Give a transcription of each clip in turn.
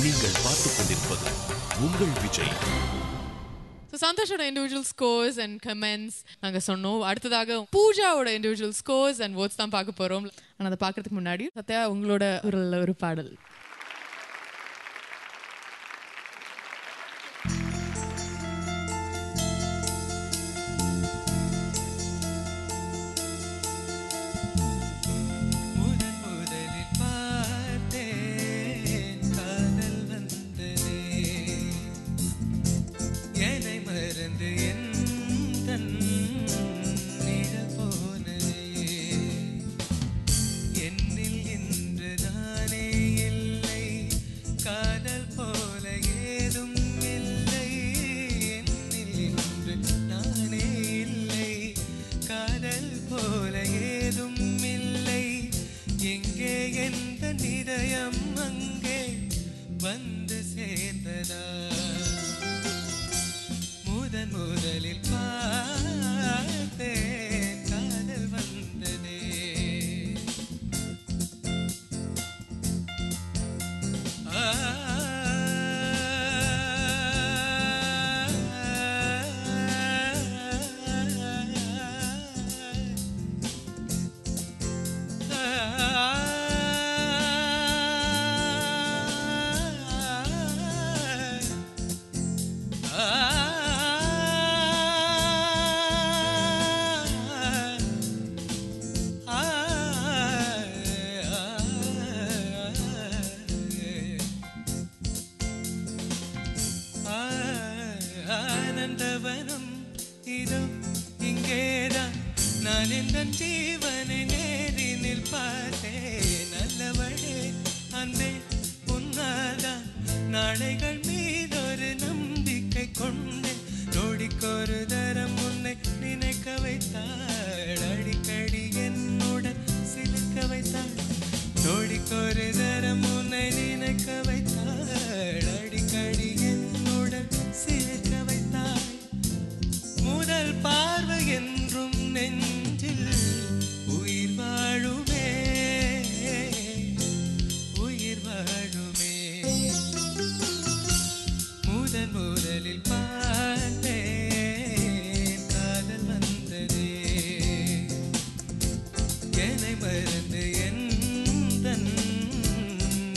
நீங்கள் பார்த்துக் கொண்டிருப்பது உங்கள் விஜய். சந்தோஷோட இண்டிவிஜுவல் ஸ்கோர்ஸ் அண்ட் கமெண்ட்ஸ் நாங்கள் சொன்னோம். அடுத்ததாக பூஜாவோட இண்டிவிஜுவல் ஸ்கோர்ஸ் அண்ட் வேர்ட்ஸ் தான் பார்க்க போகிறோம். ஆனால் அதை பார்க்கறதுக்கு முன்னாடி சத்யா உங்களோட ஒரு பாடல். வந்து சேர்ந்ததா முதலில் பார்த்தேன் காதல் வந்ததே. ஆனந்தவனம் இதோ இங்கேதான் நான் எந்த ஜீவனை நேரினில் பார்த்தேன். நல்லவளே அன்பே உன்னாதான் நாளைகள் மீதொரு நம்பிக்கை கொண்டேன். நொடிக்கொரு தரம் உன்னை நினைக்க வைத்தாள், அடிக்கடி என்னுடன் சிலிர்க்க வைத்தாள். நொடிக்கொரு தரம் உன்னை நினைக்க வைத்தாள், அடிக்கடி என்னுடன் சிலிர்க்க வைத்தாள். முதல் பார்வை என்றும் நெஞ்சில் உயிர் வாழுமே, உயிர் வாழுமே. முதலில் பார்த்தேன் காதல் வந்ததே. என்னை மறந்து எந்தன்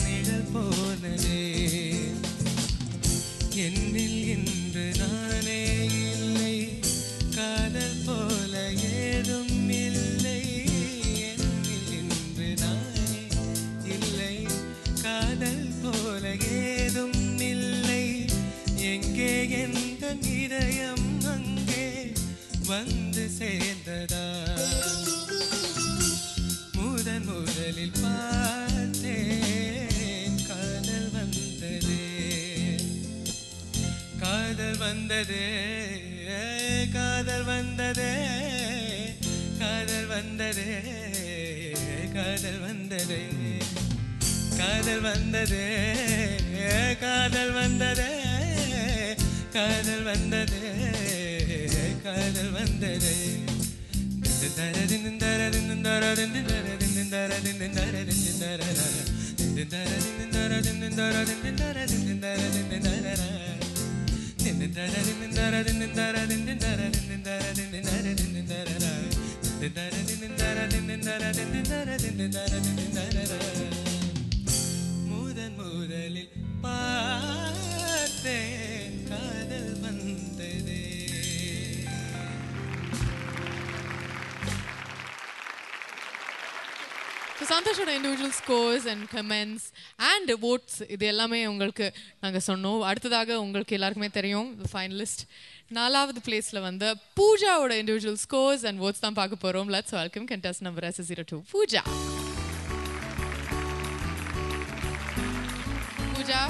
நிழல் போனதே. என்னில் இன்று நானே இல்லை, காதல் போல ஏதும் இல்லை. என்னில் இன்று நானே இல்லை, காதல் போல ஏதும் இல்லை. எங்கே எந்த இதயம் அங்கே வந்து சேர்ந்ததா. முதலில் பார்த்தேன் காதல் வந்ததே. காதல் வந்ததே, காதல் வந்ததே, காதல் வந்ததே, காதல் வந்ததே, காதல் வந்ததே, காதல் வந்ததே, காதல் வந்ததே, காதல் வந்ததே. முதலில் பார்த்தேன் காதல் வந்ததே. சந்தோஷோட individual scores and comments and votes இது எல்லாமே உங்களுக்கு நாங்கள் சொன்னோம். அடுத்ததாக உங்களுக்கு எல்லாருக்குமே தெரியும் ஃபைனலிஸ்ட் 4வது பிளேஸில் வந்து பூஜாவோட இண்டிவிஜுவல் ஸ்கோர்ஸ் அண்ட் votes தான் பார்க்க போகிறோம். Let's welcome contestant number S02 Pooja. Pooja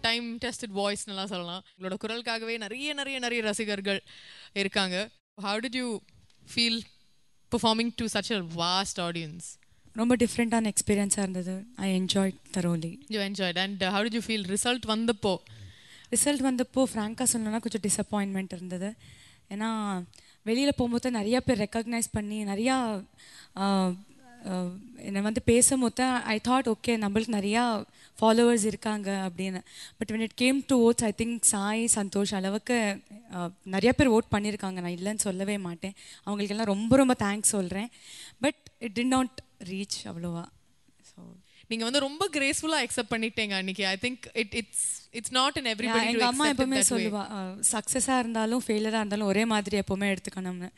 time tested voice நல்லா சொல்லலாம். உங்களோட குரலுக்காகவே நிறைய நிறைய நிறைய ரசிகர்கள் இருக்காங்க. How did you feel performing to such a vast audience? ரொம்ப டிஃப்ரெண்ட்டான எக்ஸ்பீரியன்ஸாக இருந்தது. I enjoyed தரோலி. You enjoyed and how did you feel result வந்தப்போ? ரிசல்ட் வந்தப்போ ஃப்ராங்காக சொல்லணும்னா கொஞ்சம் டிசப்பாயின்மெண்ட் இருந்தது. ஏன்னா வெளியில் போகும்போது நிறையா பேர் ரெக்கக்னைஸ் பண்ணி நிறையா என்னை வந்து பேசும்போது ஐ தாட் ஓகே நம்மளுக்கு நிறையா ஃபாலோவர்ஸ் இருக்காங்க அப்படின்னு. But when it came to votes I think Sai Santhosh அளவுக்கு நிறைய பேர் ஓட் பண்ணியிருக்காங்க, நான் இல்லைன்னு சொல்லவே மாட்டேன். அவங்களுக்கெல்லாம் ரொம்ப ரொம்ப தேங்க்ஸ் சொல்கிறேன். But it did not reach அவ்வளோவா. ஸோ நீங்க வந்து ரொம்ப கிரேஸ்ஃபுல்லா அக்செப்ட் பண்ணிட்டீங்க அன்னைக்கு. I think it's not in everybody to எங்கள் அம்மா அக்செப்ட் எப்பவுமே தட் வே. சொல்லுவா சக்ஸஸாக இருந்தாலும் ஃபெயிலியராக இருந்தாலும் ஒரே மாதிரி எப்பவுமே எடுத்துக்கணும்னு.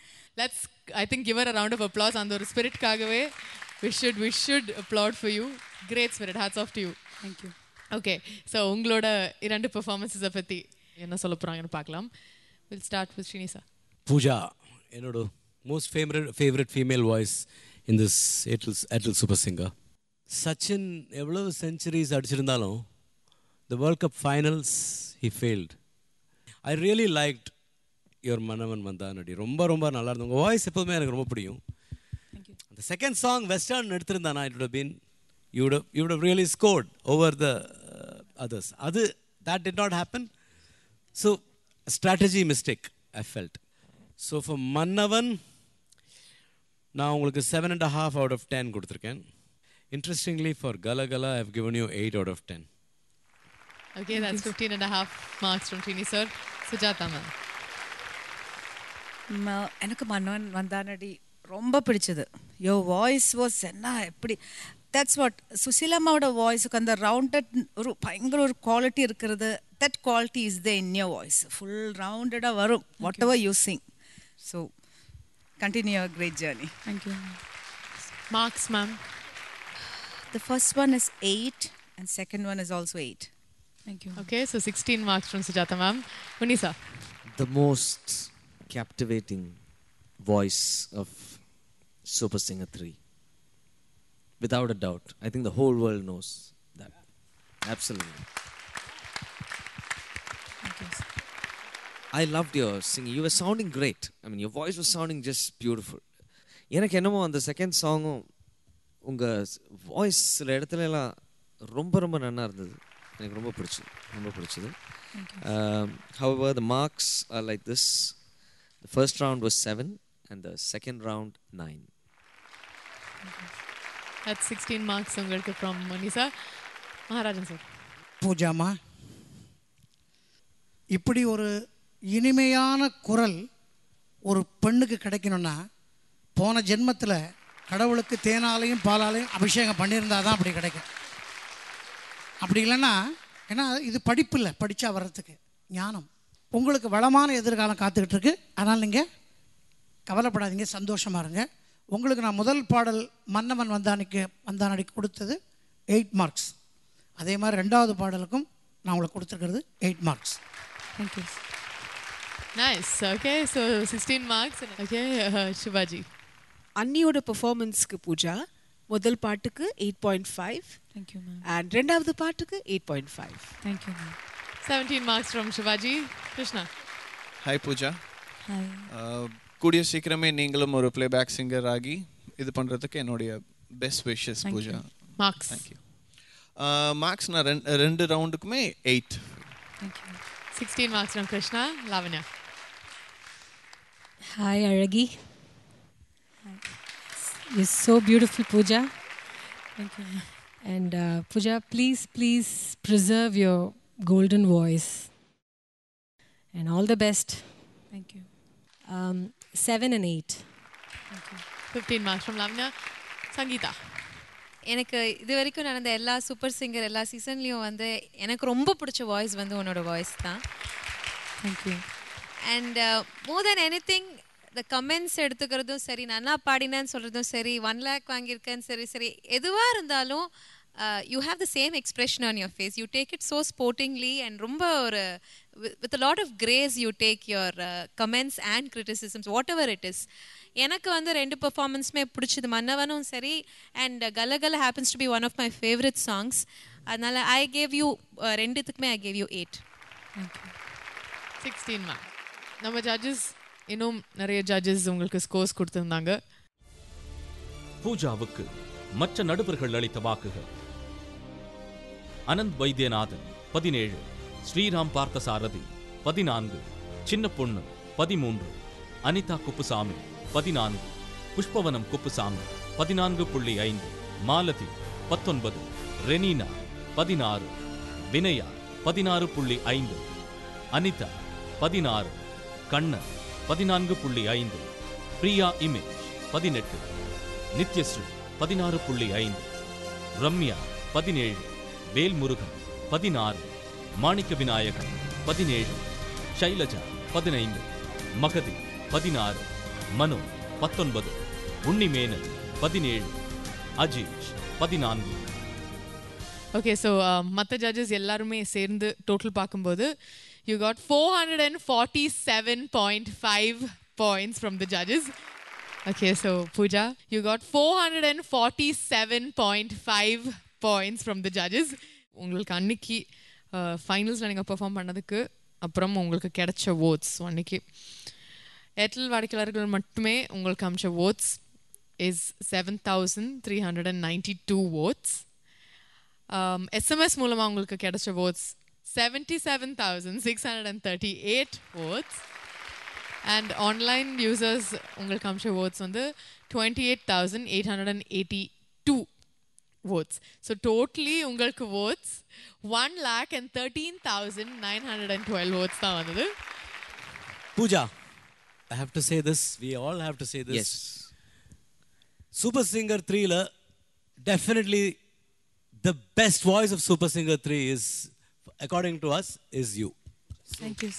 Let's I think give her a round of applause. அந்த ஒரு ஸ்பிரிட்காகவே we should applaud for you. Great spirit. Hats off to you. Thank you. Okay, so உங்களோட 2 பெர்ஃபார்மன்ஸை பற்றி என்ன சொல்ல போகிறாங்கன்னு பார்க்கலாம். Will start with Srinisa. Pooja என்னோட most favourite female voice in this Airtel super Singer. Sachin எவ்வளோ செஞ்சுரிஸ் அடிச்சிருந்தாலும் the world cup finals he failed. I really liked your Mannavan Vandhanadi. ரொம்ப ரொம்ப நல்லா இருந்தது. உங்கள் வாய்ஸ் எப்போதுமே எனக்கு ரொம்ப பிடிக்கும். அந்த செகண்ட் சாங் வெஸ்டர்ன் எடுத்திருந்தானா it would have been you would have really scored over the others. That did not happen. So a strategy mistake I felt. So for Mannavan நான் உங்களுக்கு 7.5 out of 10 கொடுத்துருக்கேன். Interestingly for Gala Gala I have given you 8 out of 10. Okay, that's 15.5 marks from Trini sir. Sujata ma'am. எனக்கு மன்னவன் வந்தானடி ரொம்ப பிடிச்சது. Your voice was என்ன எப்படி that's what சுசிலாமாவோட வாய்ஸுக்கு அந்த ரவுண்டட் ஒரு பயங்கர ஒரு குவாலிட்டி இருக்கிறது. That quality is the in your voice. Full ரவுண்டடாக வரும் what ever you sing. So continue your great journey. Thank you. Marks ma'am. The first one is 8 and second one is also 8. Thank you. Okay, so 16 marks from Sujata ma'am. Unisa. The most captivating voice of Super Singer 3. Without a doubt. I think the whole world knows that. Absolutely. I loved your singing. You were sounding great. I mean, your voice was sounding just beautiful. எனக்கு என்னமோ அந்த second சாங்கும் உங்கள் voice சில இடத்துல எல்லாம் ரொம்ப ரொம்ப நல்லா இருந்தது. எனக்கு ரொம்ப பிடிச்சது. However, the marks are like this. The first round was 7 and the second round 9. That's 16 marks உங்களுக்கு from Unisa. Maharajan sir. பூஜாமா, இப்படி ஒரு இனிமையான குரல் ஒரு பெண்ணுக்கு கிடைக்கணும்னா போன ஜென்மத்தில் கடவுளுக்கு தேனாலையும் பாலாலையும் அபிஷேகம் பண்ணியிருந்தால் தான் அப்படி கிடைக்கும். அப்படி இல்லைன்னா, ஏன்னா இது படிப்பு இல்லை, படித்தா வர்றதுக்கு ஞானம். உங்களுக்கு வளமான எதிர்காலம் காத்துக்கிட்டு இருக்கு. அதனால் நீங்கள் கவலைப்படாதீங்க, சந்தோஷமாக இருங்க. உங்களுக்கு நான் முதல் பாடல் மன்னவன் வந்தானடிக்கு கொடுத்தது 8 மார்க்ஸ். அதே மாதிரி ரெண்டாவது பாடலுக்கும் நான் உங்களுக்கு கொடுத்துருக்கிறது 8 marks. Thank you. Nice. Okay, so 16 marks. Okay, Shivaji. அன்னியோட பெர்ஃபார்மன்ஸ்க்கு பூஜா முதல் பாட்டுக்கு 8.5. Thank you ma'am. அண்ட் ரெண்டாவது பாட்டுக்கு 8.5. Thank you ma'am. 17 marks from Shivaji. Krishna. Hi Pooja. Hi. கூடிய சீக்கிரமே நீங்களும் ஒரு பிளேபேக் சிங்கர் ஆகி இது பண்ணுறதுக்கு என்னுடைய best wishes Pooja. Marks. Thank you. Marks நான் ரெண்டு ரவுண்டுக்குமே 8. Thank you. 16 marks from Krishna. Lavanya. Hi, Aragi. You're so beautiful, Pooja. Thank you. And Pooja, please preserve your golden voice. And all the best. Thank you. 7 and 8. Thank you. 15 marks from Lavanya. Sangeeta. எனக்கு இது வரைக்கும் நடந்த எல்லா super singer எல்லா சீசன்லேயும் வந்து எனக்கு ரொம்ப பிடிச்ச வாய்ஸ் வந்து உன்னோட வாய்ஸ் தான். Thank you. And more then any thing the comments எடுத்துக்கிறதும் சரி, நல்லா பாடினேன்னு சொல்கிறதும் சரி, 1 lakh வாங்கியிருக்கேன்னு சரி எதுவாக இருந்தாலும் you have the same expression on your face. You take it so sportingly and ரொம்ப ஒரு with a lot of grace you take your comments and criticisms what ever it is. எனக்கு வந்து 2 பெர்ஃபார்மன்ஸுமே பிடிச்சது, மன்னவனும் சரி and Kalakala happens to be one of my favourite songs. அதனால் I gave you ரெண்டுத்துக்குமே I gave you 8. Thank you. 16 marks. நம்ம judges இன்னும் நிறைய ஜட்ஜஸ் உங்களுக்கு ஸ்கோர்ஸ் கொடுத்திருந்தாங்க. பூஜாவுக்கு மற்ற நடுவர்கள் அளித்த வாக்குகள்: அனந்த் வைத்தியநாதன் 17, ஸ்ரீராம் பார்த்தசாரதி 14, சின்ன பொண்ணு 13, அனிதா குப்புசாமி 14, புஷ்பவனம் குப்புசாமி 14.5, மாலதி 19, ரெனீனா 16, வினயா 16.5, அனிதா 16, கண்ணன் 14.5, பிரியா இமேஜ் 18, நித்யஸ்ரீ 16.5, ரம்யா 17, வேல்முருகன் 16, மாணிக்க விநாயகன் 17, ஷைலஜா 15, மகதி 16, மனோ 19, உன்னிமேனன் 17, அஜீஷ் 14. ஓகே, ஸோ மற்ற ஜட்ஜஸ் எல்லாருமே சேர்ந்து டோட்டல் பார்க்கும்போது you got 447.5 points from the judges. Okay, so Pooja, you got 447.5 points from the judges. உங்களுக்கு அன்னைக்கு ஃபைனல்ஸில் நீங்கள் பெர்ஃபார்ம் பண்ணதுக்கு அப்புறம் உங்களுக்கு கிடைச்ச ஓட்ஸ் அன்னைக்கு ஏர்டெல் வாடிக்கையாளர்கள் மட்டுமே உங்களுக்கு அமைச்ச ஓட்ஸ் இஸ் 7,392 votes. SMS மூலமாக உங்களுக்கு கிடைச்ச votes 77,638 votes. And online users உங்களுக்கு அமைச்ச votes வந்து 28,882 votes. So totally உங்களுக்கு votes 1,13,912 votes தான் வந்தது. Pooja, I have to say this. We all have to say this. Yes. Super Singer 3 la definitely the best voice of Super Singer 3 is, according to us, is you. Thank you.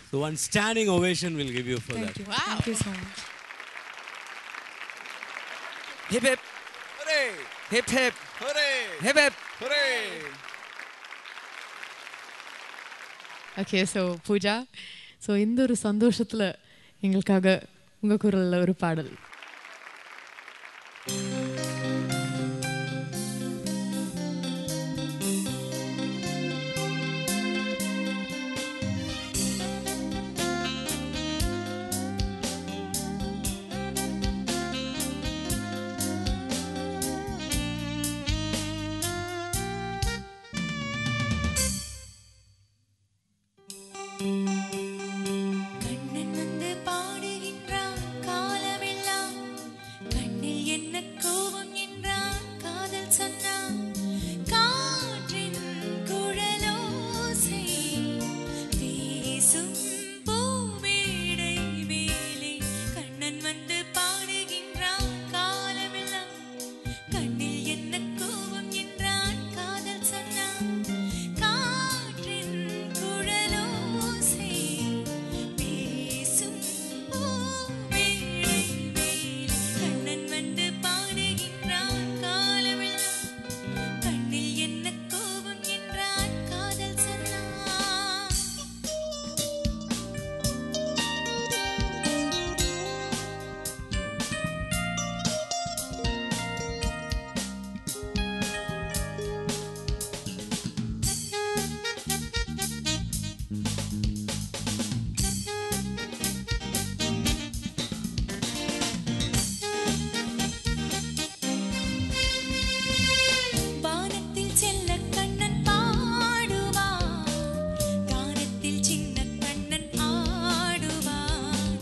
So one standing ovation will give you for that. Thank you. Wow. Thank you so much. Hip hip. Hooray! Hip hip. Hooray! Hip hip. Hooray! Okay, so Pooja, so இந்த ஒரு சந்தோஷத்தில் எங்களுக்காக உங்கள் குரலில் ஒரு பாடல். கண்ணன் வந்து பாடுகின்றான் காலமெல்லாம், கண்ணில் என்ன கோபம் என்றான் காதல் சொன்னான், காற்றின் குழலோசை வீசும் பூமேடை மேலே, கண்ணன் வந்து பாடுகின்றான் காலமெல்லாம், கண்ணில் என்ன கோபம் என்றான் காதல் சொன்னான், காற்றின் குழலோசை வீசும் பூமேடை மேலே, கண்ணன் வந்து பாடுகின்றான் காலமெல்லாம், கண்ணில் என்ன கோபம் என்றான் காதல் சொன்னான். வானத்தில் செல்ல கண்ணன் பாடுவான், கானத்தில் சின்ன கண்ணன் ஆடுவான்,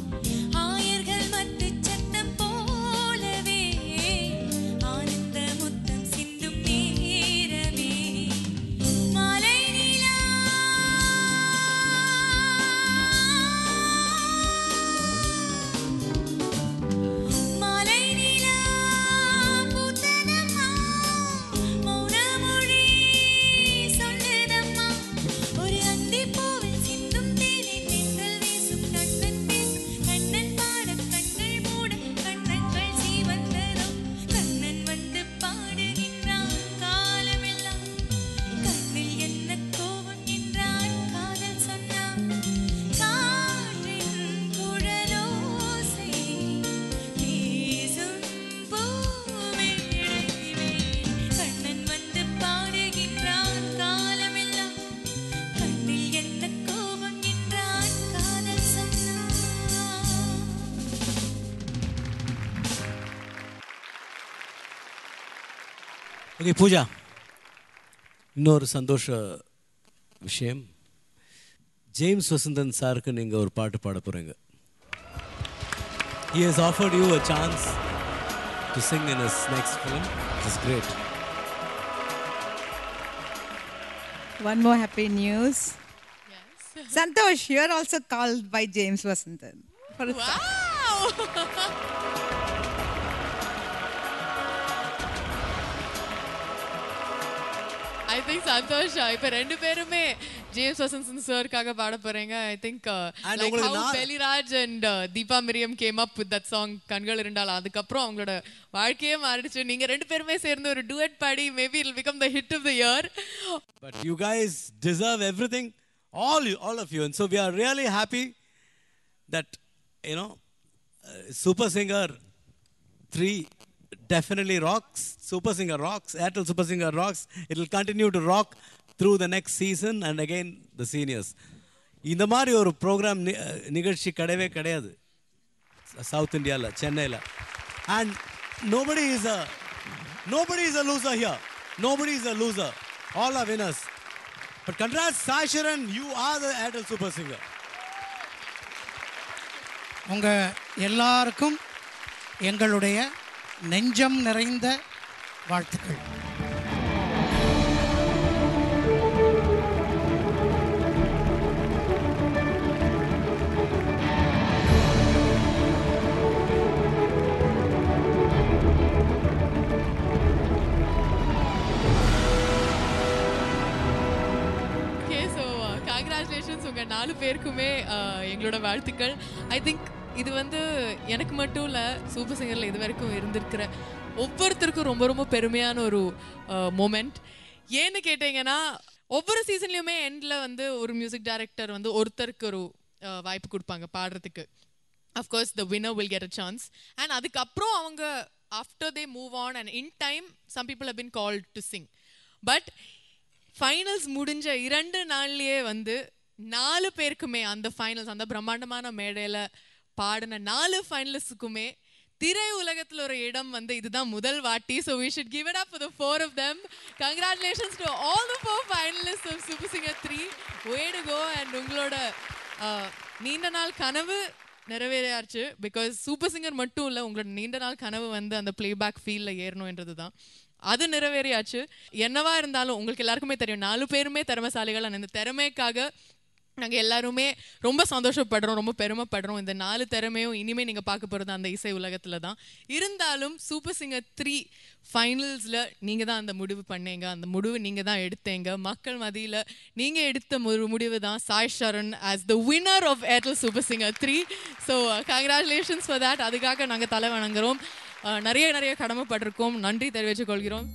ஆயர்கள் மத்து சத்தம் போலவே ஆனந்த முத்தம் சிந்தும் நேரமே, மாலை நிலா மாலை நிலா பூத்ததம்மா, மௌனமொழி சொல்லுதம்மா, ஒரு அந்திப்பூவில் சிந்தும் தேனின் மின்னல் வீசும், கண்ணன் பேசும் கண்ணன் பாட கண்கள் மூட கண்ணங்கள் சீவந்தரும், கண்ணன் வந்து பாடுகின்றான் காலமெல்லாம், கண்ணில் என்ன கோபம் என்றான் காதல் சொன்னான், காற்றின் குழலோசை வீசும் பூமேடை மேலே, கண்ணன் வந்து பாடுகின்றான் காலமெல்லாம், கண்ணில் என்ன கோபம் என்றான் காதல் சொன்னான். Okay, Pooja. இன்னொரு சந்தோஷ விஷயம், ஜேம்ஸ் வசந்தன் சாருக்கு நீங்கள் ஒரு பாட்டு பாட போகிறீங்க. He has offered you a chance to sing in his next film. It's great. One more happy news. Santosh, you are also called by James Vasantan. Wow! I think Santosh, இப்ப ரெண்டு பேருமே James Vasanthan சார்க்காக பாட போறீங்க. I think like how Beliraj and Deepa Miriam came up with that song கண்கள் இரண்டால், அதுக்கப்புறம் அவங்களோட வாழ்க்கையே மாறிடுச்சு. நீங்க ரெண்டு பேருமே சேர்ந்து ஒரு duet body maybe it'll become the hit of the year. But you guys deserve everything, all of you, and so we are really happy that Super Singer 3 definitely rocks. Super Singer rocks. Airtel Super Singer rocks. It will continue to rock through the next season and again the seniors. இந்த மாதிரி ஒரு program நிகழ்ச்சி கிடையவே கிடையாது south இந்தியாவில், சென்னையில். And nobody is a loser here. Nobody is a loser. All are winners. But congrats, Sai Sharan, you are the Airtel Super Singer. உங்க எல்லாருக்கும் எங்களுடைய நெஞ்சம் நிறைந்த வாழ்த்துக்கள். கங்க்ராச்சுலேஷன்ஸ் உங்க 4 பேருக்குமே எங்களோட வாழ்த்துக்கள். ஐ திங்க் இது எனக்கு மட்டும் இல்லை, சூப்பர் சிங்கரில் இது வரைக்கும் இருந்திருக்கிற ஒவ்வொருத்தருக்கும் ரொம்ப ரொம்ப பெருமையான ஒரு மொமெண்ட். ஏன்னு கேட்டீங்கன்னா ஒவ்வொரு சீசன்லையுமே எண்டில் ஒரு மியூசிக் டைரக்டர் ஒருத்தருக்கு ஒரு வாய்ப்பு கொடுப்பாங்க பாடுறதுக்கு. Of course the winner will get a chance. And அதுக்கப்புறம் அவங்க after they move on and in time some people have been called to sing. But finals முடிஞ்ச 2 நாள்லயே 4 பேருக்குமே அந்த ஃபைனல்ஸ், அந்த பிரம்மாண்டமான மேடையில் பாடின 4 ஃபைனலிஸ்டுக்குமே திரை உலகத்தில் ஒரு இடம் இதுதான் முதல் வாட்டி. So we should give it up for the 4 of them. Congratulations to all the 4 finalists of Super Singer 3. Way to go. And உங்களோட நீண்ட நாள் கனவு நிறைவேறியாச்சு. பிகாஸ் சூப்பர் சிங்கர் மட்டும் இல்லை, உங்களோட நீண்ட நாள் கனவு அந்த பிளேபேக் ஃபீல்டில் ஏறணுன்றது தான். அது நிறைவேறியாச்சு. என்னவா இருந்தாலும் உங்களுக்கு எல்லாருக்குமே தெரியும் 4 பேருமே திறமைசாலிகள். அந்த திறமைக்காக நாங்கள் எல்லாருமே ரொம்ப சந்தோஷப்படுறோம், ரொம்ப பெருமைப்படுறோம். இந்த 4 திறமையும் இனிமேல் நீங்கள் பார்க்க போகிறது அந்த இசை உலகத்தில் தான். இருந்தாலும் சூப்பர் சிங்கர் 3 ஃபைனல்ஸில் நீங்கள் தான் அந்த முடிவு பண்ணீங்க, அந்த முடிவு நீங்கள் தான் எடுத்தீங்க. மக்கள் மத்தியில் நீங்கள் எடுத்த முடிவு தான் Sai Sharan as the winner of Airtel super singer 3. So congratulations for that. அதுக்காக நாங்கள் தலை வணங்குறோம். நிறைய கடமைப்பட்டிருக்கோம். நன்றி தெரிவித்துக் கொள்கிறோம்.